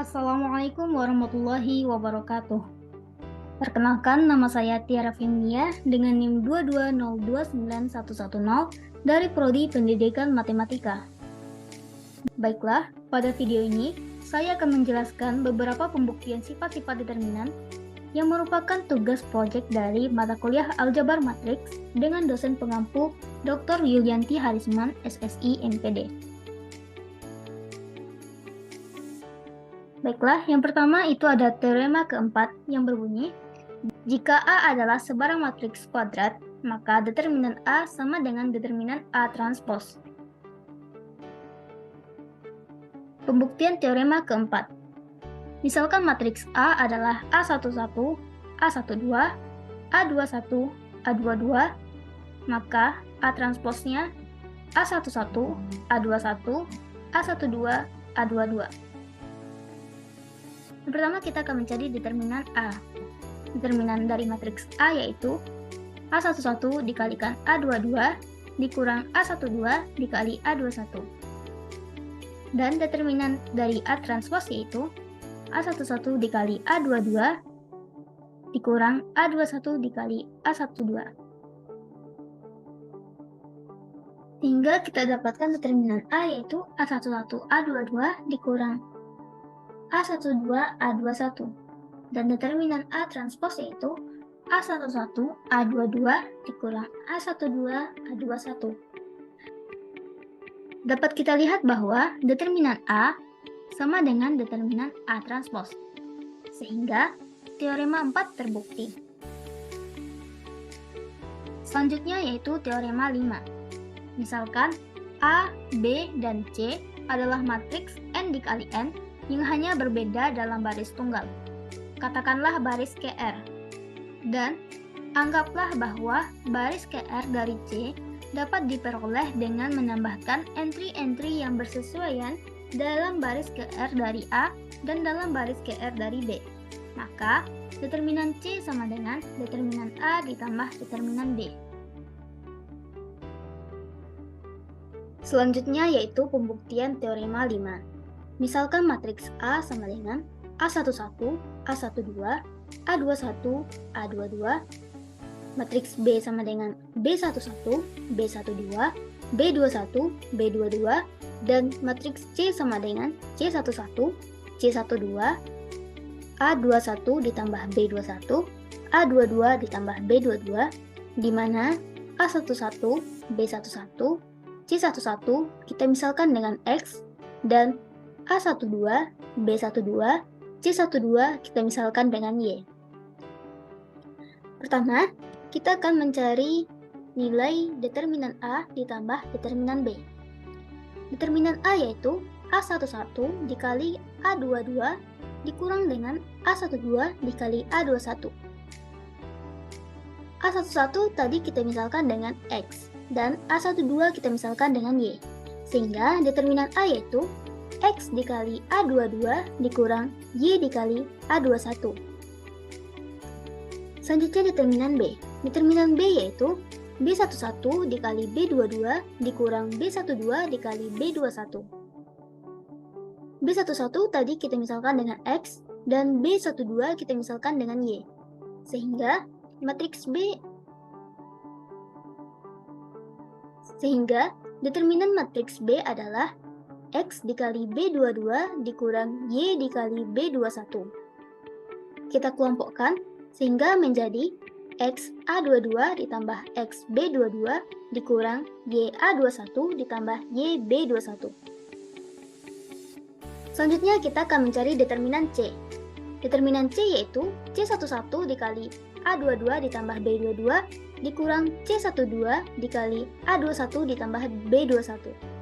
Assalamualaikum warahmatullahi wabarakatuh. Perkenalkan, nama saya Tiara Femnia dengan NIM 220291110 dari Prodi Pendidikan Matematika. Baiklah, pada video ini saya akan menjelaskan beberapa pembuktian sifat-sifat determinan yang merupakan tugas proyek dari mata kuliah Aljabar Matriks dengan dosen pengampu Dr. Yulianti Harisman, SSI, MPD. Baiklah, yang pertama itu ada teorema keempat yang berbunyi, jika A adalah sebarang matriks kuadrat, maka determinan A sama dengan determinan A transpos. Pembuktian teorema keempat. Misalkan matriks A adalah A11, A12, A21, A22, maka A transposnya A11, A21, A12, A22. Yang pertama kita akan mencari determinan A. Determinan dari matriks A yaitu A11 dikalikan A22 dikurang A12 dikali A21. Dan determinan dari A transpos yaitu A11 dikali A22 dikurang A21 dikali A12. Sehingga kita dapatkan determinan A yaitu A11 A22 dikurang A12 A21. Dan determinan A transpos yaitu A11 A22 dikurang A12 A21. Dapat kita lihat bahwa determinan A sama dengan determinan A transpos. Sehingga teorema 4 terbukti. Selanjutnya yaitu teorema 5. Misalkan A, B, dan C adalah matriks N dikali N yang hanya berbeda dalam baris tunggal. Katakanlah baris KR. Dan anggaplah bahwa baris KR dari C dapat diperoleh dengan menambahkan entry-entry yang bersesuaian dalam baris KR dari A dan dalam baris KR dari B. Maka, determinan C sama dengan determinan A ditambah determinan B. Selanjutnya yaitu pembuktian teorema 5. Misalkan matriks A sama dengan A11, A12, A21, A22, matriks B sama dengan B11, B12, B21, B22, dan matriks C sama dengan C11, C12, A21 ditambah B21, A22 ditambah B22, di mana A11, B11, C11 kita misalkan dengan X, dan A12, B12, C12 kita misalkan dengan Y. Pertama, kita akan mencari nilai determinan A ditambah determinan B. Determinan A yaitu A11 dikali A22 dikurang dengan A12 dikali A21. A11 tadi kita misalkan dengan X, dan A12 kita misalkan dengan Y. Sehingga determinan A yaitu X dikali A22 dikurang Y dikali A21. Selanjutnya determinan B. Determinan B yaitu B11 dikali B22 dikurang B12 dikali B21. B11 tadi kita misalkan dengan X, dan B12 kita misalkan dengan Y. Sehingga determinan matriks B adalah X dikali B22 dikurang Y dikali B21. Kita kelompokkan sehingga menjadi X A22 ditambah X B22 dikurang Y A21 ditambah Y B21. Selanjutnya kita akan mencari determinan C. Determinan C yaitu C11 dikali A22 ditambah B22 dikurang C12 dikali A21 ditambah B21.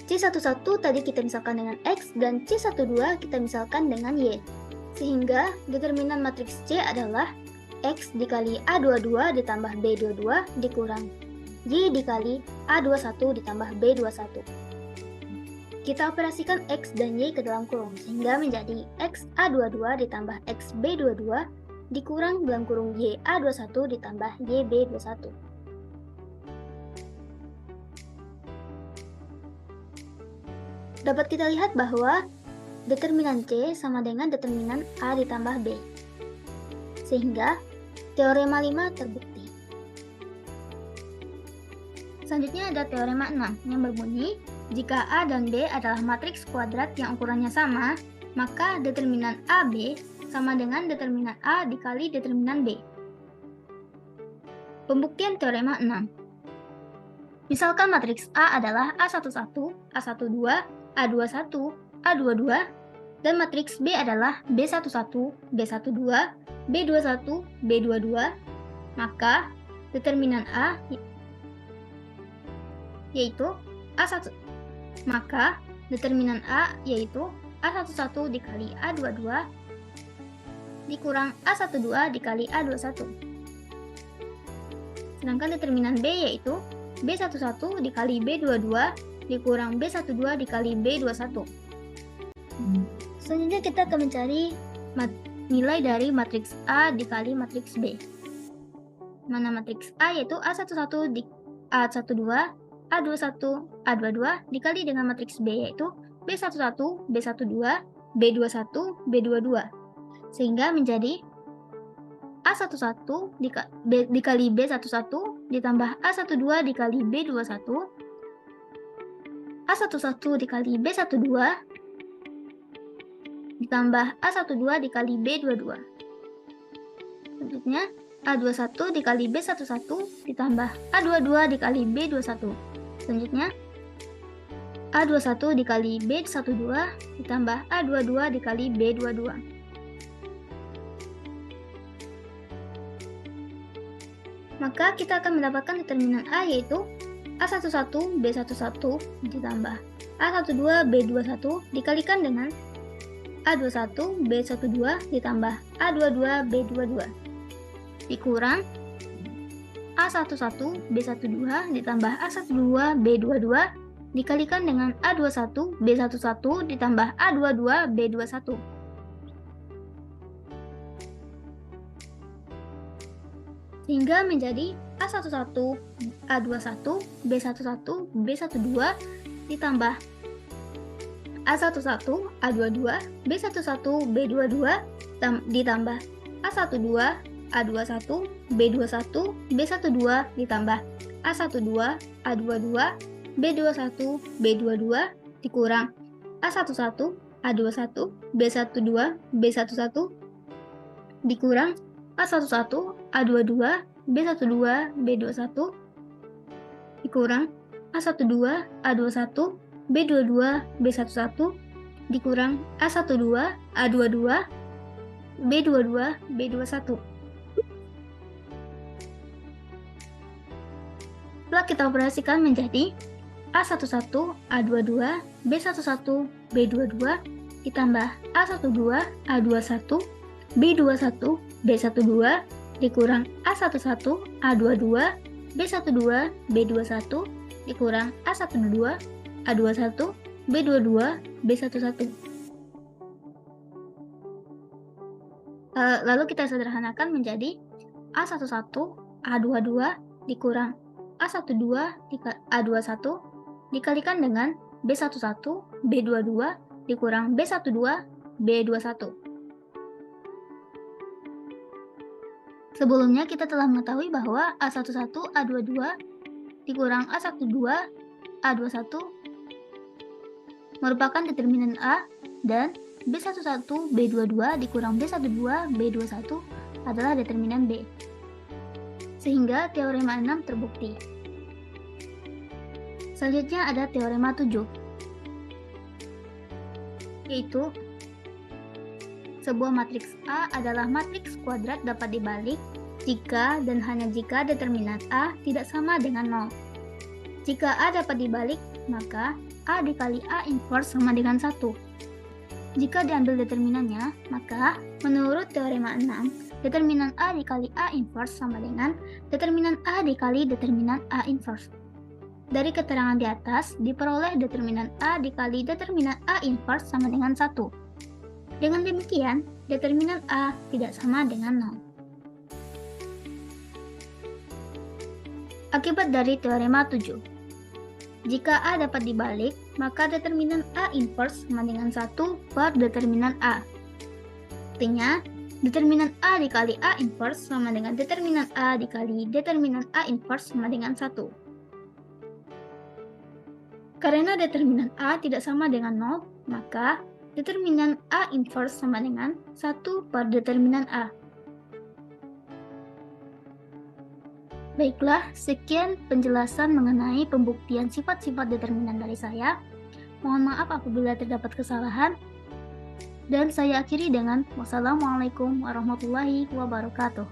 C11 tadi kita misalkan dengan X, dan C12 kita misalkan dengan Y. Sehingga determinan matriks C adalah X dikali A22 ditambah B22 dikurang Y dikali A21 ditambah B21. Kita operasikan X dan Y ke dalam kurung, sehingga menjadi X A22 ditambah X B22 dikurang dalam kurung Y A21 ditambah Y B21. Dapat kita lihat bahwa determinan C sama dengan determinan A ditambah B. Sehingga teorema 5 terbukti. Selanjutnya ada teorema 6 yang berbunyi, jika A dan B adalah matriks kuadrat yang ukurannya sama, maka determinan AB sama dengan determinan A dikali determinan B. Pembuktian teorema 6. Misalkan matriks A adalah A11, A12, A21, A22, dan matriks B adalah B11, B12, B21, B22, maka determinan A yaitu A1. Maka determinan A yaitu A11 dikali A22 dikurang A12 dikali A21. Sedangkan determinan B yaitu B11 dikali B22 dikurang B12 dikali B21. Selanjutnya kita akan mencari nilai dari matriks A dikali matriks B. Mana matriks A yaitu A11 di A12, A21, A22 dikali dengan matriks B yaitu B11, B12, B21, B22. Sehingga menjadi A11 dikali B11 ditambah A12 dikali B21, A11 dikali B12 ditambah A12 dikali B22. Selanjutnya A21 dikali B11 ditambah A22 dikali B21. Selanjutnya A21 dikali B12 ditambah A22 dikali B22. Maka kita akan mendapatkan determinan A yaitu A11 B11 ditambah A12 B21 dikalikan dengan A21 B12 ditambah A22 B22 dikurang A11 B12 ditambah A12 B22 dikalikan dengan A21 B11 ditambah A22 B21. Sehingga menjadi A11, A21, B11, B12 ditambah A11, A22, B11, B22 ditambah A12, A21, B21, B12 ditambah A12, A22, B21, B22 dikurang A11, A21, B12, B11 dikurang A11, A22, B12, B21 dikurang A12, A21, B22, B11 dikurang A12, A22, B22, B21. Setelah kita operasikan menjadi A11, A22, B11, B22 ditambah A12, A21, B21, B12 dikurang A11, A22, B12, B21 dikurang A12, A21, B22, B11. Lalu kita sederhanakan menjadi A11, A22 dikurang A12, A21 dikalikan dengan B11, B22 dikurang B12, B21. Sebelumnya kita telah mengetahui bahwa A11, A22 dikurang A12, A21 merupakan determinan A dan B11, B22 dikurang B12, B21 adalah determinan B. Sehingga teorema 6 terbukti. Selanjutnya ada teorema 7, yaitu sebuah matriks A adalah matriks kuadrat dapat dibalik jika dan hanya jika determinan A tidak sama dengan 0. Jika A dapat dibalik, maka A dikali A inverse sama dengan 1. Jika diambil determinannya, maka menurut teorema 6, determinan A dikali A inverse sama dengan determinan A dikali determinan A inverse. Dari keterangan di atas, diperoleh determinan A dikali determinan A inverse sama dengan 1. Dengan demikian, determinan A tidak sama dengan 0. Akibat dari teorema 7. Jika A dapat dibalik, maka determinan A inverse sama dengan 1 per determinan A. Artinya, determinan A dikali A inverse sama dengan determinan A dikali determinan A inverse sama dengan 1. Karena determinan A tidak sama dengan 0, maka determinan A inverse sama dengan 1 per determinan A. Baiklah, sekian penjelasan mengenai pembuktian sifat-sifat determinan dari saya. Mohon maaf apabila terdapat kesalahan. Dan saya akhiri dengan wassalamualaikum warahmatullahi wabarakatuh.